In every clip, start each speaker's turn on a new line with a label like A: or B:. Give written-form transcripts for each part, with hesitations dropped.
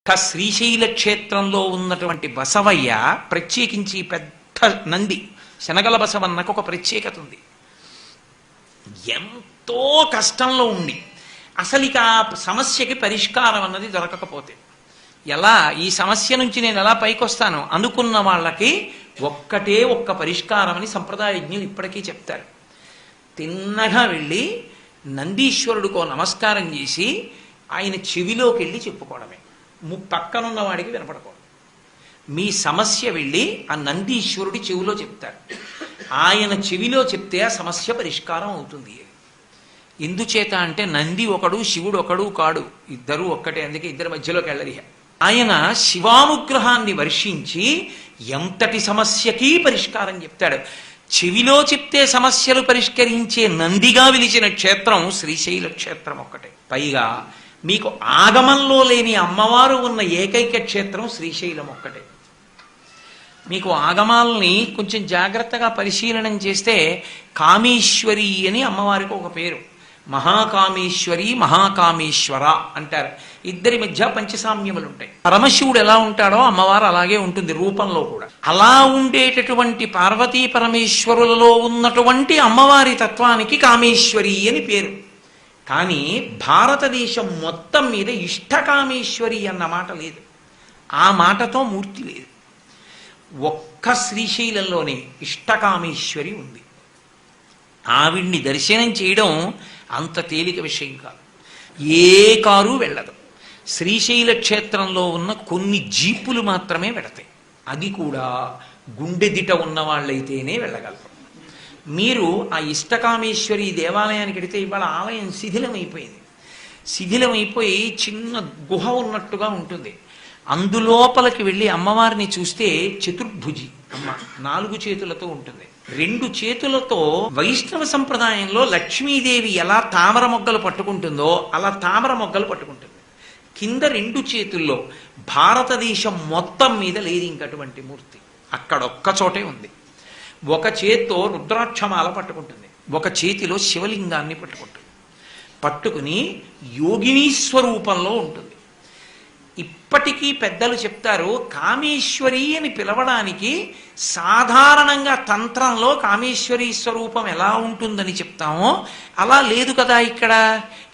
A: శ్రీశైల క్షేత్రంలో ఉన్నటువంటి బసవయ్య ప్రత్యేకించి పెద్ద నంది శనగల బసవన్నకు ఒక ప్రత్యేకత ఉంది. ఎంతో కష్టంలో ఉండి అసలు ఇక ఆ సమస్యకి పరిష్కారం అన్నది దొరకకపోతే ఎలా ఈ సమస్య నుంచి నేను ఎలా పైకొస్తాను అనుకున్న వాళ్ళకి ఒక్కటే ఒక్క పరిష్కారం అని సంప్రదాయజ్ఞులు ఇప్పటికీ చెప్తారు. తిన్నగా వెళ్ళి నందీశ్వరుడికో నమస్కారం చేసి ఆయన చెవిలోకి వెళ్ళి చెప్పుకోవడమే, పక్కనున్న వాడికి వినపడకూడదు. మీ సమస్య వెళ్ళి ఆ నందీశ్వరుడి చెవిలో చెప్తారు. ఆయన చెవిలో చెప్తే ఆ సమస్య పరిష్కారం అవుతుంది. ఎందుచేత అంటే నంది ఒకడు శివుడు ఒకడు కాడు, ఇద్దరు ఒక్కటే. అందుకే ఇద్దరి మధ్యలోకి వెళ్ళరి. ఆయన శివానుగ్రహాన్ని వర్షించి ఎంతటి సమస్యకి పరిష్కారం చెప్తాడు. చెవిలో చెప్తే సమస్యలు పరిష్కరించే నందిగా విలిచిన క్షేత్రం శ్రీశైల క్షేత్రం ఒక్కటే. పైగా మీకు ఆగమంలో లేని అమ్మవారు ఉన్న ఏకైక క్షేత్రం శ్రీశైలం ఒక్కటే. మీకు ఆగమాలని కొంచెం జాగ్రత్తగా పరిశీలనం చేస్తే కామేశ్వరి అని అమ్మవారికి ఒక పేరు. మహాకామేశ్వరి, మహాకామేశ్వర అంటారు. ఇద్దరి మధ్య పంచసామ్యములు ఉంటాయి. పరమశివుడు ఎలా ఉంటాడో అమ్మవారు అలాగే ఉంటుంది రూపంలో కూడా. అలా ఉండేటటువంటి పార్వతీ పరమేశ్వరులలో ఉన్నటువంటి అమ్మవారి తత్వానికి కామేశ్వరి అని పేరు. కానీ భారతదేశం మొత్తం మీద ఇష్టకామేశ్వరి అన్న మాట లేదు. ఆ మాటతో మూర్తి లేదు. ఒక్క శ్రీశైలంలోనే ఇష్టకామేశ్వరి ఉంది. ఆవిడ్ని దర్శనం చేయడం అంత తేలిక విషయం కాదు. ఏ కారు వెళ్ళదు. శ్రీశైల క్షేత్రంలో ఉన్న కొన్ని జీపులు మాత్రమే వెళతాయి. అది కూడా గుండెదిట ఉన్న వాళ్ళైతేనే వెళ్ళగలరు. మీరు ఆ ఇష్టకామేశ్వరి దేవాలయానికి వెడితే ఇవాళ ఆలయం శిథిలమైపోయింది. శిథిలమైపోయి చిన్న గుహ ఉన్నట్టుగా ఉంటుంది. అందులోపలికి వెళ్ళి అమ్మవారిని చూస్తే చతుర్భుజి అమ్మ, 4 చేతులతో ఉంటుంది. 2 చేతులతో వైష్ణవ సంప్రదాయంలో లక్ష్మీదేవి ఎలా తామర మొగ్గలు పట్టుకుంటుందో అలా తామర మొగ్గలు పట్టుకుంటుంది. కింద 2 చేతుల్లో భారతదేశం మొత్తం మీద లేదు ఇంకటువంటి మూర్తి. అక్కడొక్క చోటే ఉంది. ఒక చేత్తో రుద్రాక్షమాల పట్టుకుంటుంది, ఒక చేతిలో శివలింగాన్ని పట్టుకుంటుంది. పట్టుకుని యోగినీ స్వరూపంలో ఉంటుంది. ఇప్పటికీ పెద్దలు చెప్తారు, కామేశ్వరి అని పిలవడానికి సాధారణంగా తంత్రంలో కామేశ్వరి స్వరూపం ఎలా ఉంటుందని చెప్తామో అలా లేదు కదా. ఇక్కడ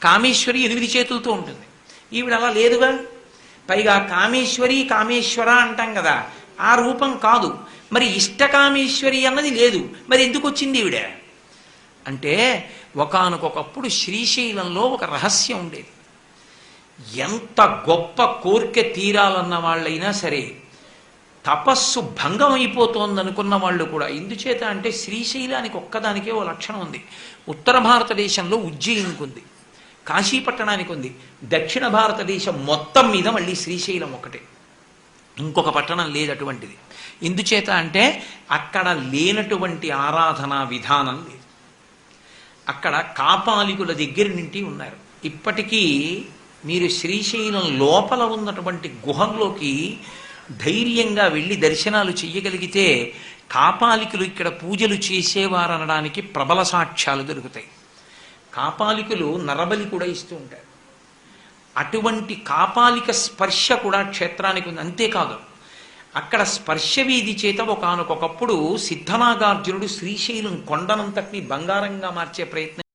A: కామేశ్వరి 8 చేతులతో ఉంటుంది. ఈవిడ అలా లేదుగా. పైగా కామేశ్వరి కామేశ్వర అంటాం కదా, ఆ రూపం కాదు. మరి ఇష్టకామేశ్వరి అన్నది లేదు. మరి ఎందుకు వచ్చింది ఈవిడ అంటే, ఒకానొకప్పుడు శ్రీశైలంలో ఒక రహస్యం ఉండేది. ఎంత గొప్ప కోరిక తీరాలన్న వాళ్ళైనా సరే తపస్సు భంగం అయిపోతోందనుకున్న వాళ్ళు కూడా. ఎందుచేత అంటే శ్రీశైలానికి ఒక్కదానికే ఓ లక్షణం ఉంది. ఉత్తర భారతదేశంలో ఉజ్జయినికి ఉంది, కాశీపట్టణానికి ఉంది. దక్షిణ భారతదేశం మొత్తం మీద మళ్ళీ శ్రీశైలం ఒకటే, ఇంకొక పట్టణం లేదు అటువంటిది. ఎందుచేత అంటే అక్కడ లేనటువంటి ఆరాధనా విధానం లేదు. అక్కడ కాపాలికుల దగ్గర నుండి ఉన్నారు. ఇప్పటికీ మీరు శ్రీశైలం లోపల ఉన్నటువంటి గుహల్లోకి ధైర్యంగా వెళ్ళి దర్శనాలు చెయ్యగలిగితే కాపాలికులు ఇక్కడ పూజలు చేసేవారనడానికి ప్రబల సాక్ష్యాలు దొరుకుతాయి. కాపాలికులు నరబలి కూడా ఇస్తూ ఉంటారు. అటువంటి కాపాలిక స్పర్శ కూడా క్షేత్రానికి ఉంది. అంతేకాదు, అక్కడ స్పర్శ వీధి చేత ఒకానొకప్పుడు సిద్ధనాగార్జునుడు శ్రీశైలం కొండనంతటిని బంగారంగా మార్చే ప్రయత్నం